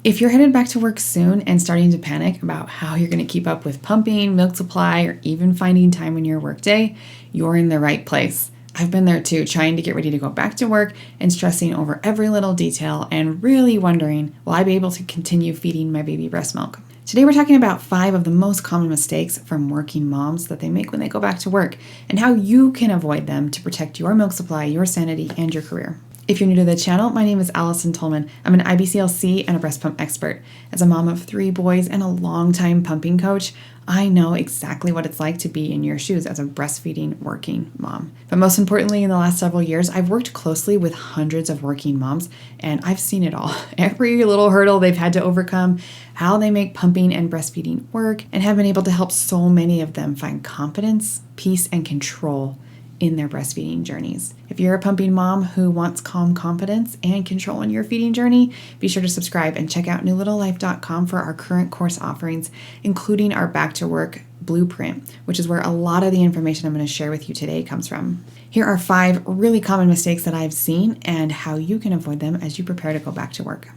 If you're headed back to work soon and starting to panic about how you're going to keep up with pumping, milk supply, or even finding time in your workday, you're in the right place. I've been there too, trying to get ready to go back to work and stressing over every little detail and really wondering, will I be able to continue feeding my baby breast milk? Today we're talking about 5 of the most common mistakes from working moms that they make when they go back to work and how you can avoid them to protect your milk supply, your sanity, and your career. If you're new to the channel, my name is Allison Tolman. I'm an IBCLC and a breast pump expert. As a mom of 3 boys and a longtime pumping coach, I know exactly what it's like to be in your shoes as a breastfeeding working mom. But most importantly, in the last several years, I've worked closely with hundreds of working moms, and I've seen it all. Every little hurdle they've had to overcome, how they make pumping and breastfeeding work, and have been able to help so many of them find confidence, peace, and control in their breastfeeding journeys. If you're a pumping mom who wants calm confidence and control in your feeding journey, be sure to subscribe and check out newlittlelife.com for our current course offerings, including our back to work blueprint, which is where a lot of the information I'm going to share with you today comes from. Here are 5 really common mistakes that I've seen and how you can avoid them as you prepare to go back to work.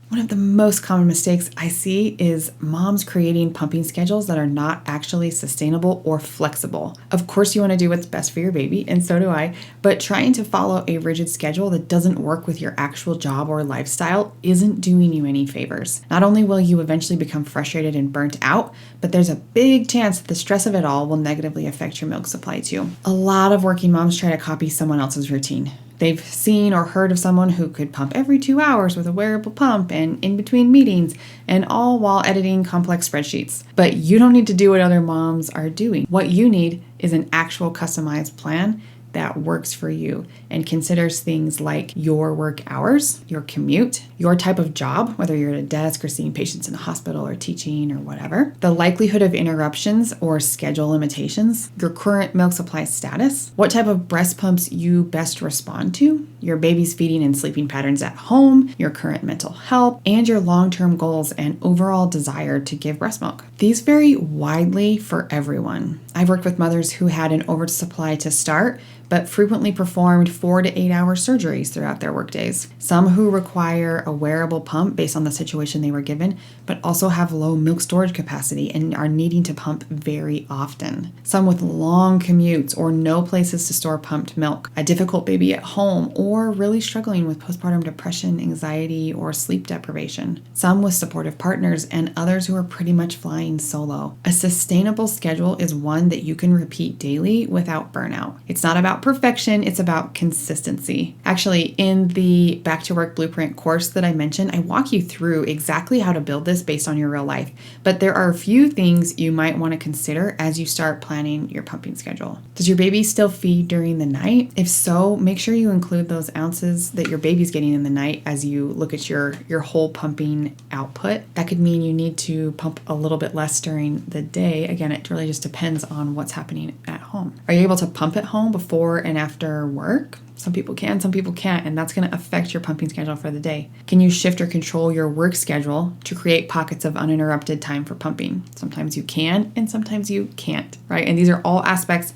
One of the most common mistakes I see is moms creating pumping schedules that are not actually sustainable or flexible. Of course, you want to do what's best for your baby, and so do I, but trying to follow a rigid schedule that doesn't work with your actual job or lifestyle isn't doing you any favors. Not only will you eventually become frustrated and burnt out, but there's a big chance that the stress of it all will negatively affect your milk supply too. A lot of working moms try to copy someone else's routine. They've seen or heard of someone who could pump every 2 hours with a wearable pump and in between meetings, and all while editing complex spreadsheets. But you don't need to do what other moms are doing. What you need is an actual customized plan that works for you and considers things like your work hours, your commute, your type of job, whether you're at a desk or seeing patients in a hospital or teaching or whatever, the likelihood of interruptions or schedule limitations, your current milk supply status, what type of breast pumps you best respond to, your baby's feeding and sleeping patterns at home, your current mental health, and your long-term goals and overall desire to give breast milk. These vary widely for everyone. I've worked with mothers who had an oversupply to start, but frequently performed 4 to 8 hour surgeries throughout their workdays. Some who require a wearable pump based on the situation they were given, but also have low milk storage capacity and are needing to pump very often. Some with long commutes or no places to store pumped milk, a difficult baby at home, or really struggling with postpartum depression, anxiety, or sleep deprivation. Some with supportive partners, and others who are pretty much flying solo. A sustainable schedule is one that you can repeat daily without burnout. It's not about perfection, it's about consistency. Actually, in the Back to Work Blueprint course that I mentioned, I walk you through exactly how to build this based on your real life. But there are a few things you might want to consider as you start planning your pumping schedule. Does your baby still feed during the night? If so, make sure you include those ounces that your baby's getting in the night as you look at your whole pumping output. That could mean you need to pump a little bit less during the day. Again, it really just depends on what's happening at home. Are you able to pump at home before and after work? Some people can, some people can't, and that's going to affect your pumping schedule for the day. Can you shift or control your work schedule to create pockets of uninterrupted time for pumping? Sometimes you can, and sometimes you can't, right? And these are all aspects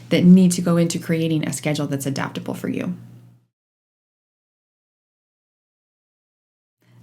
that need to go into creating a schedule that's adaptable for you.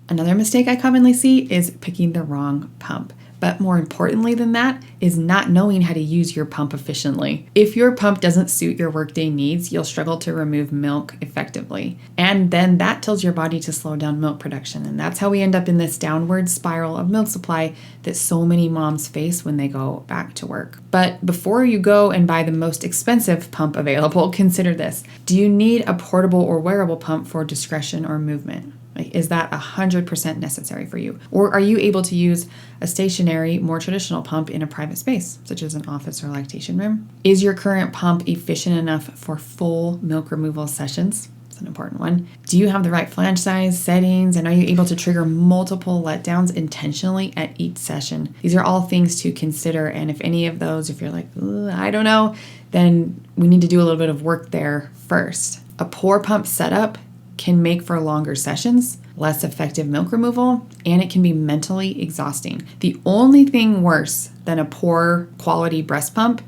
Another mistake I commonly see is picking the wrong pump. But more importantly than that is not knowing how to use your pump efficiently. If your pump doesn't suit your workday needs, you'll struggle to remove milk effectively. And then that tells your body to slow down milk production. And that's how we end up in this downward spiral of milk supply that so many moms face when they go back to work. But before you go and buy the most expensive pump available, consider this. Do you need a portable or wearable pump for discretion or movement? Is that 100% necessary for you? Or are you able to use a stationary, more traditional pump in a private space, such as an office or lactation room? Is your current pump efficient enough for full milk removal sessions? It's an important one. Do you have the right flange size, settings, and are you able to trigger multiple letdowns intentionally at each session? These are all things to consider, and if any of those, if you're like, I don't know, then we need to do a little bit of work there first. A poor pump setup can make for longer sessions, less effective milk removal, and it can be mentally exhausting. The only thing worse than a poor quality breast pump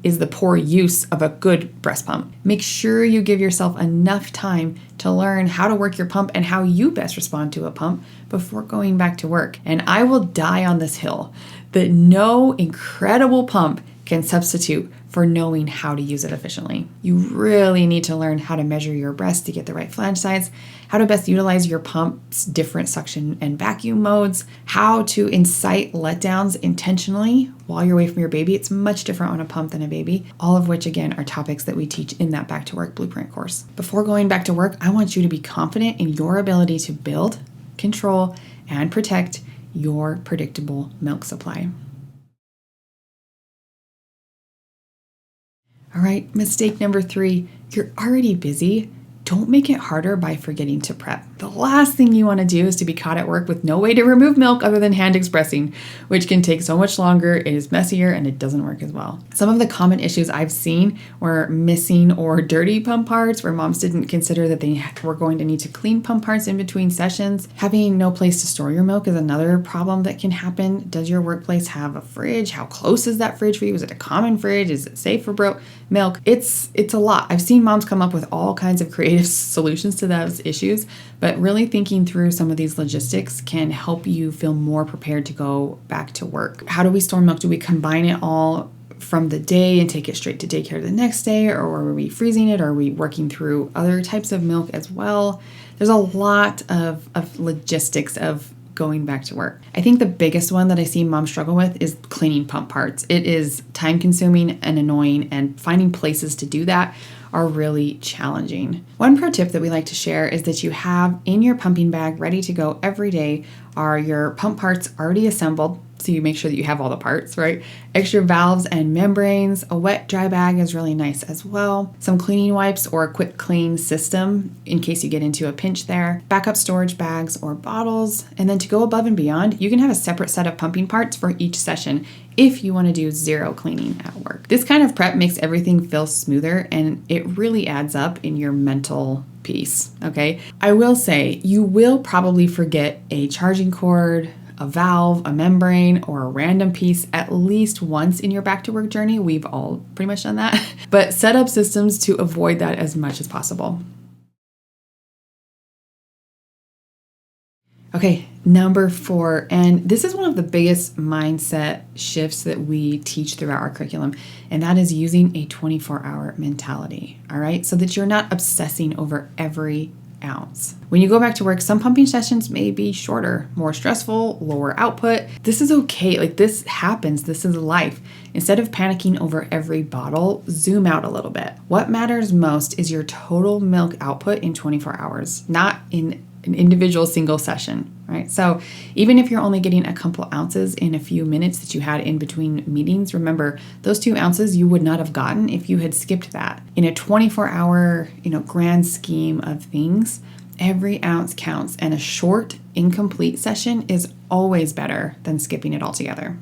is the poor use of a good breast pump. Make sure you give yourself enough time to learn how to work your pump and how you best respond to a pump before going back to work. And I will die on this hill that no incredible pump can substitute for knowing how to use it efficiently. You really need to learn how to measure your breast to get the right flange size, how to best utilize your pump's different suction and vacuum modes, how to incite letdowns intentionally while you're away from your baby. It's much different on a pump than a baby, all of which, again, are topics that we teach in that Back to Work Blueprint course. Before going back to work, I want you to be confident in your ability to build, control, and protect your predictable milk supply. All right, mistake number 3, you're already busy. Don't make it harder by forgetting to prep. The last thing you want to do is to be caught at work with no way to remove milk other than hand expressing, which can take so much longer, it is messier, and it doesn't work as well. Some of the common issues I've seen were missing or dirty pump parts, where moms didn't consider that they were going to need to clean pump parts in between sessions. Having no place to store your milk is another problem that can happen. Does your workplace have a fridge? How close is that fridge for you? Is it a common fridge? Is it safe for milk? It's a lot. I've seen moms come up with all kinds of creative solutions to those issues, but really thinking through some of these logistics can help you feel more prepared to go back to work. How do we store milk? Do we combine it all from the day and take it straight to daycare the next day, or are we freezing it? Or are we working through other types of milk as well? There's a lot of logistics of going back to work. I think the biggest one that I see moms struggle with is cleaning pump parts. It is time consuming and annoying, and finding places to do that are really challenging. One pro tip that we like to share is that you have in your pumping bag ready to go every day are your pump parts already assembled, so you make sure that you have all the parts, right? Extra valves and membranes. A wet dry bag is really nice as well. Some cleaning wipes or a quick clean system in case you get into a pinch there. Backup storage bags or bottles. And then to go above and beyond, you can have a separate set of pumping parts for each session if you want to do zero cleaning at work. This kind of prep makes everything feel smoother, and it really adds up in your mental peace, okay? I will say you will probably forget a charging cord, a valve, a membrane, or a random piece at least once in your back to work journey. We've all pretty much done that. But set up systems to avoid that as much as possible. Okay, number 4, and this is one of the biggest mindset shifts that we teach throughout our curriculum, and that is using a 24-hour mentality, all right? So that you're not obsessing over every ounce. When you go back to work, some pumping sessions may be shorter, more stressful, lower output. This is okay. Like, this happens. This is life. Instead of panicking over every bottle, zoom out a little bit. What matters most is your total milk output in 24 hours, not in an individual single session, right? So even if you're only getting a couple ounces in a few minutes that you had in between meetings, remember those 2 ounces you would not have gotten if you had skipped that. In a 24-hour, grand scheme of things, every ounce counts, and a short, incomplete session is always better than skipping it altogether.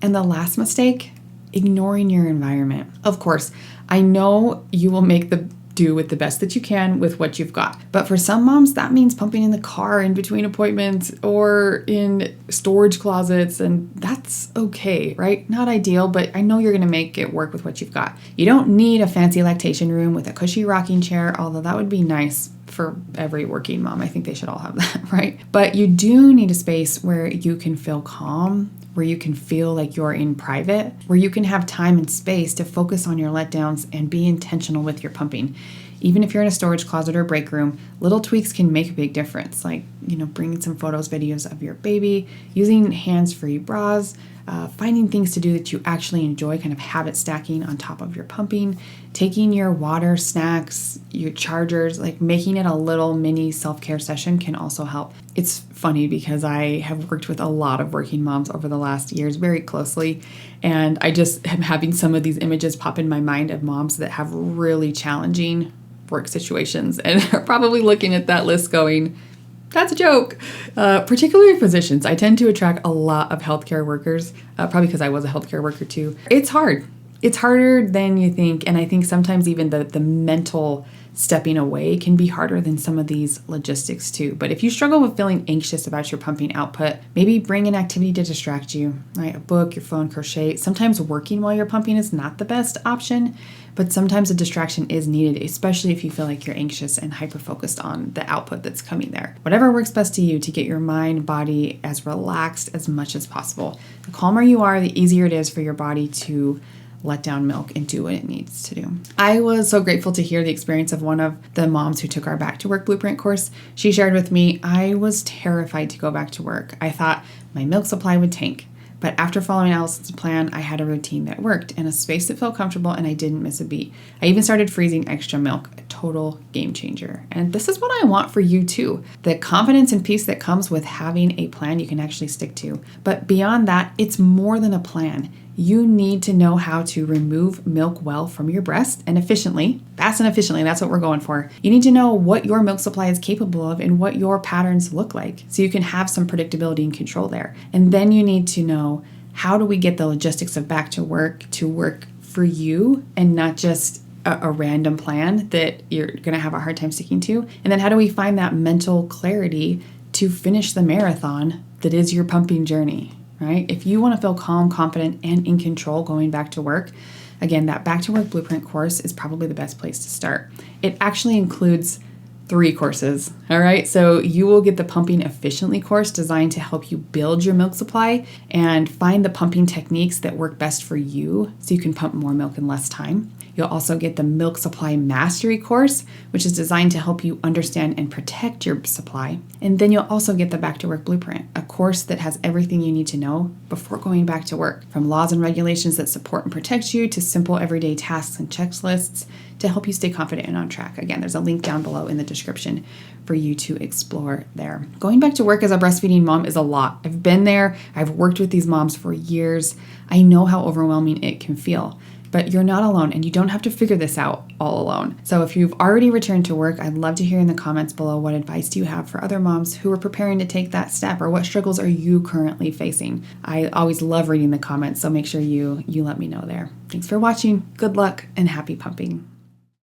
And the last mistake, ignoring your environment. Of course, I know you will make do with the best that you can with what you've got. But for some moms, that means pumping in the car in between appointments or in storage closets, and that's okay, right? Not ideal, but I know you're gonna make it work with what you've got. You don't need a fancy lactation room with a cushy rocking chair, although that would be nice for every working mom. I think they should all have that, right? But you do need a space where you can feel calm, where you can feel like you're in private, where you can have time and space to focus on your letdowns and be intentional with your pumping. Even if you're in a storage closet or break room, little tweaks can make a big difference, like, bringing some photos, videos of your baby, using hands-free bras, finding things to do that you actually enjoy, kind of habit stacking on top of your pumping, taking your water, snacks, your chargers, like making it a little mini self-care session can also help. It's funny because I have worked with a lot of working moms over the last years very closely, and I just am having some of these images pop in my mind of moms that have really challenging work situations and are probably looking at that list going, that's a joke. Particularly physicians. I tend to attract a lot of healthcare workers, probably because I was a healthcare worker too. It's hard. It's harder than you think, and I think sometimes even the mental stepping away can be harder than some of these logistics too. But if you struggle with feeling anxious about your pumping output, maybe bring an activity to distract you, right? A book, your phone, crochet. Sometimes working while you're pumping is not the best option, but sometimes a distraction is needed, especially if you feel like you're anxious and hyper-focused on the output that's coming there. Whatever works best to you to get your mind, body as relaxed as much as possible. The calmer you are, the easier it is for your body to let down milk and do what it needs to do. I was so grateful to hear the experience of one of the moms who took our Back to Work Blueprint course. She shared with me, I was terrified to go back to work. I thought my milk supply would tank. But after following Allison's plan, I had a routine that worked and a space that felt comfortable, and I didn't miss a beat. I even started freezing extra milk, a total game changer. And this is what I want for you too. The confidence and peace that comes with having a plan you can actually stick to. But beyond that, it's more than a plan. You need to know how to remove milk well from your breast and efficiently, fast and efficiently, that's what we're going for. You need to know what your milk supply is capable of and what your patterns look like so you can have some predictability and control there. And then you need to know, how do we get the logistics of back to work for you and not just a random plan that you're going to have a hard time sticking to? And then how do we find that mental clarity to finish the marathon that is your pumping journey? Right? If you want to feel calm, confident, and in control going back to work, again, that Back to Work Blueprint course is probably the best place to start. It actually includes 3 courses, all right? So you will get the Pumping Efficiently course designed to help you build your milk supply and find the pumping techniques that work best for you so you can pump more milk in less time. You'll also get the Milk Supply Mastery course, which is designed to help you understand and protect your supply. And then you'll also get the Back to Work Blueprint, a course that has everything you need to know before going back to work, from laws and regulations that support and protect you to simple everyday tasks and checklists to help you stay confident and on track. Again, there's a link down below in the description for you to explore there. Going back to work as a breastfeeding mom is a lot. I've been there. I've worked with these moms for years. I know how overwhelming it can feel. But you're not alone, and you don't have to figure this out all alone. So if you've already returned to work, I'd love to hear in the comments below, what advice do you have for other moms who are preparing to take that step, or what struggles are you currently facing? I always love reading the comments, so make sure you let me know there. Thanks for watching. Good luck and happy pumping.